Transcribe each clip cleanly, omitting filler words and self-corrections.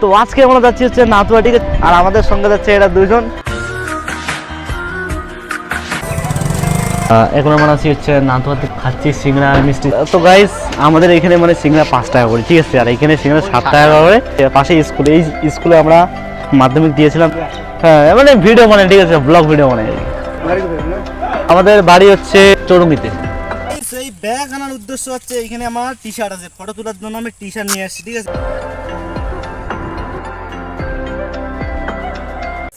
তো আজকে আমরা যাচ্ছি হচ্ছে নাতুয়া, ঠিক আছে, আর আমাদের সঙ্গে যাচ্ছে এরা দুজন। এখন আমরা আছি হচ্ছে নাতুয়াতে, খাচ্ছি সিংড়া মিষ্টি। তো গাইস আমাদের এখানে মানে সিংড়া 5 টাকা করে, ঠিক আছে, আর এখানে সিংড়া 7 টাকা করে। পাশে স্কুলে, এই স্কুলে আমরা মাধ্যমিক দিয়েছিলাম। হ্যাঁ মানে ভিডিও মানে, ঠিক আছে, ব্লগ ভিডিও মানে। আমাদের বাড়ি হচ্ছে চৌরঙ্গিতে। সেই ব্যাগ আনার উদ্দেশ্য হচ্ছে এখানে আমার টি শার্ট আছে, ফটো তোলার জন্য আমি টি শার্ট নিয়ে আসছি, ঠিক আছে।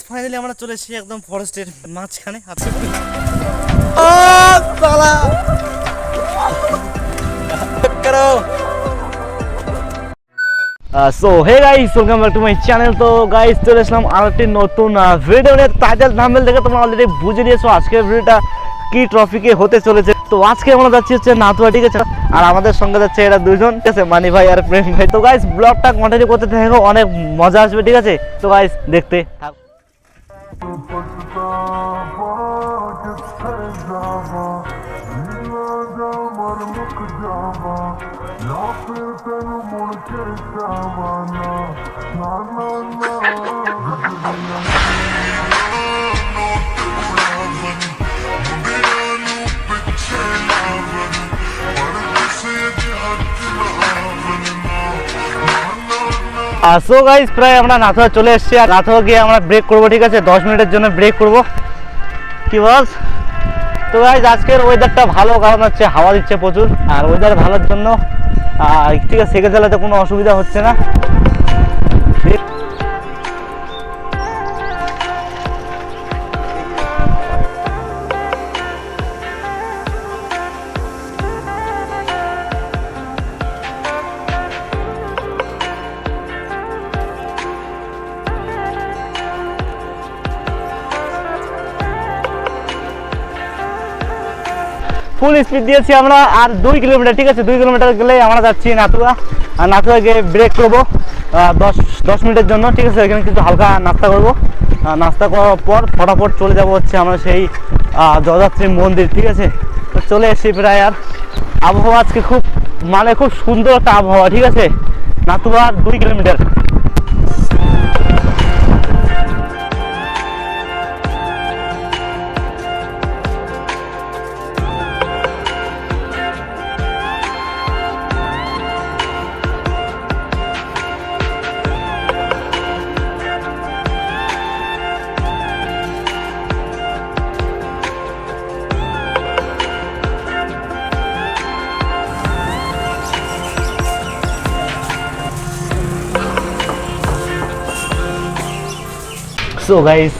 ফাইনালি আমরা চলে এসেছি একদম ফরেস্টের মাঝখানে। So hey guys, welcome back to my channel. তো গাইস চলে আসলাম আরেকটি নতুন ভিডিও নিয়ে। টাইটেল থাম্বনেল দেখে তোমরা অলরেডি বুঝে নিয়েছো আজকের ভিডিওটা কি টপিকে হতে চলেছে। তো আজকে আমরা যাচ্ছি হচ্ছে নাতুয়া, ঠিক আছে, আর আমাদের সঙ্গে যাচ্ছে এরা দুজন, ঠিক আছে, মানি ভাই আর প্রেম ভাই। তো গাইস ব্লগটা কন্টিনিউ করতে থাকো, অনেক মজা আসবে, ঠিক আছে। তো গাইস দেখতে থাকো। সো গাইস প্রায় আমরা নাথুয়া চলে এসেছি, আর নাথুয়া গিয়ে আমরা ব্রেক করবো, ঠিক আছে, 10 মিনিটের জন্য ব্রেক করবো, কি বল। তো গাইস আজকের ওয়েদারটা ভালো, কারণ হচ্ছে হাওয়া দিচ্ছে প্রচুর, আর ওয়েদার ভালোর জন্য ঠিক আছে সাইকেল চালাতে কোনো অসুবিধা হচ্ছে না। ফুল স্পিড দিয়েছি আমরা, আর 2 কিলোমিটার, ঠিক আছে, 2 কিলোমিটার গেলে আমরা যাচ্ছি নাতুয়া। আর নাতুয়া গিয়ে ব্রেক করবো 10 মিনিটের জন্য, ঠিক আছে। এখানে কিন্তু হালকা নাস্তা করবো, নাস্তা করার পর ফটাফট চলে যাব হচ্ছে আমরা সেই জগদ্ধাত্রী মন্দির, ঠিক আছে। তো চলে এসেছি প্রায়। আর আবহাওয়া আজকে খুব মানে খুব সুন্দর একটা আবহাওয়া, ঠিক আছে, নাতুয়া 2 কিলোমিটার। সো গাইস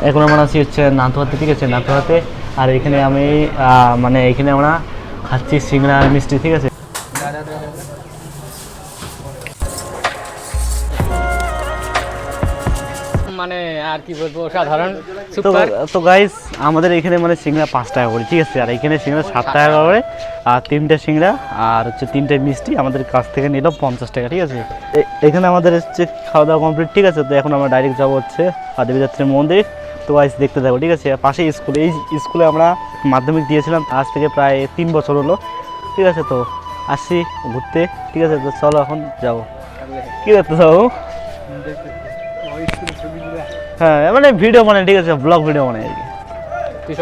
এখন আমরা আছি হচ্ছে নাতুয়াতে, ঠিক আছে, নাতুয়াতে। আর এখানে আমি মানে এখানে আমরা খাচ্ছি সিংড়া মিষ্টি, ঠিক আছে। মানে আর কি বলবো, সাধারণ। তো গাইস আমাদের এখানে মানে সিংড়া 5 টাকা করে, ঠিক আছে, আর এখানে সিংড়া 7 টাকা করে। আর 3টে সিংড়া আর হচ্ছে 3টে মিষ্টি আমাদের কাছ থেকে নিল 50 টাকা, ঠিক আছে। এখানে আমাদের হচ্ছে খাওয়া দাওয়া কমপ্লিট, ঠিক আছে। তো এখন আমরা ডাইরেক্ট যাবো হচ্ছে দেবীযাত্রী মন্দির। তো গাইস দেখতে থাকো, ঠিক আছে। পাশে স্কুলে, এই স্কুলে আমরা মাধ্যমিক দিয়েছিলাম, আজ থেকে প্রায় 3 বছর হলো, ঠিক আছে। তো আসছি ঘুরতে, ঠিক আছে। তো চলো এখন যাবো। কি দেখতে যাবো? হ্যাঁ মানে ভিডিও মানে, ঠিক আছে, ব্লগ ভিডিও মানে আর কি।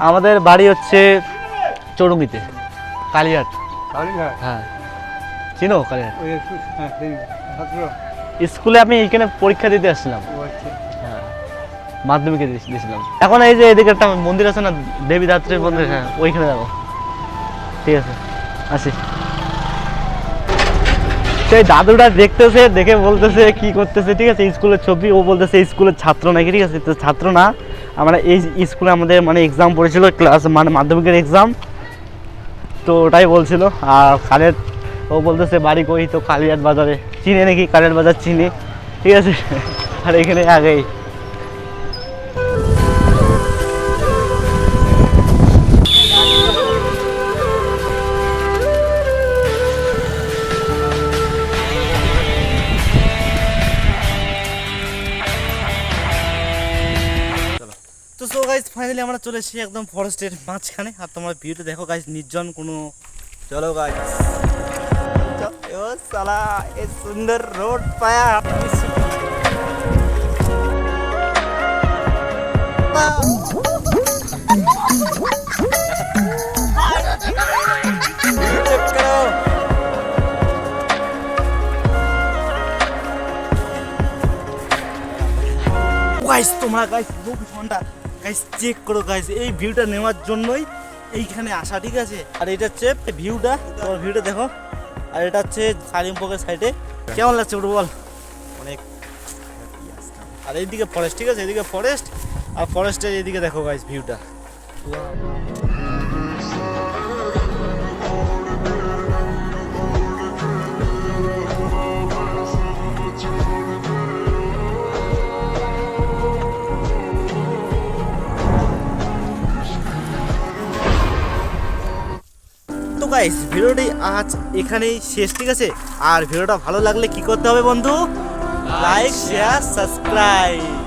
আমাদের বাড়ি হচ্ছে চৌরঙ্গিতে, কালীঘাট। হ্যাঁ চিনো কালীঘাট? স্কুলে আমি এইখানে পরীক্ষা দিতে আসছিলাম, হ্যাঁ মাধ্যমিকে দিয়েছিলাম। এখন এই যে এদিকে একটা মন্দির আছে না, দেবীযাত্রীর মন্দির, হ্যাঁ ওইখানে যাবো, ঠিক আছে, আসি। সেই দাদুটা দেখতেছে, দেখে বলতেছে কি করতেছে, ঠিক আছে, স্কুলের ছবি। ও বলতেছে স্কুলের ছাত্র নাকি, ঠিক আছে। তো ছাত্র না, আমরা এই স্কুলে আমাদের মানে এক্সাম পড়েছিল, ক্লাস মানে মাধ্যমিকের এক্সাম, তো ওটাই বলছিল। আর কালিয়াট, ও বলতেছে বাড়ি কই, তো কালিয়াট বাজারে। চিনে নাকি কালিয়াট বাজার, চিনি, ঠিক আছে। আর এখানে আগেই তো সো গাইস ফাইনালি আমরা চলে এসেছি একদম ফরেস্টের মাঝখানে। আর তোমরা ভিউটা দেখো গাইস, নির্জন কোনো। চলো গাইস ओ साला ये सुंदर रोड पाया चेक करो গাইস তোমরা গাইস 24 ঘন্টা গাইস চেক করো গাইস এই ভিউটা নেওয়ার জন্যই এইখানে আসা ঠিক আছে আর এটা হচ্ছে ভিউটা তোমার ভিউটা দেখো আর এটা হচ্ছে কালিম্পংয়ের সাইডে কেমন লাগছে ওটা বল অনেক আর এইদিকে ফরেস্ট ঠিক আছে এদিকে ফরেস্ট আর ফরেস্টের এইদিকে দেখো গাইস ভিউটা তো গাইস ভিডিওটি আজ এখানেই শেষ ঠিক আছে আর ভিডিওটা ভালো লাগলে কি করতে হবে বন্ধু লাইক শেয়ার সাবস্ক্রাইব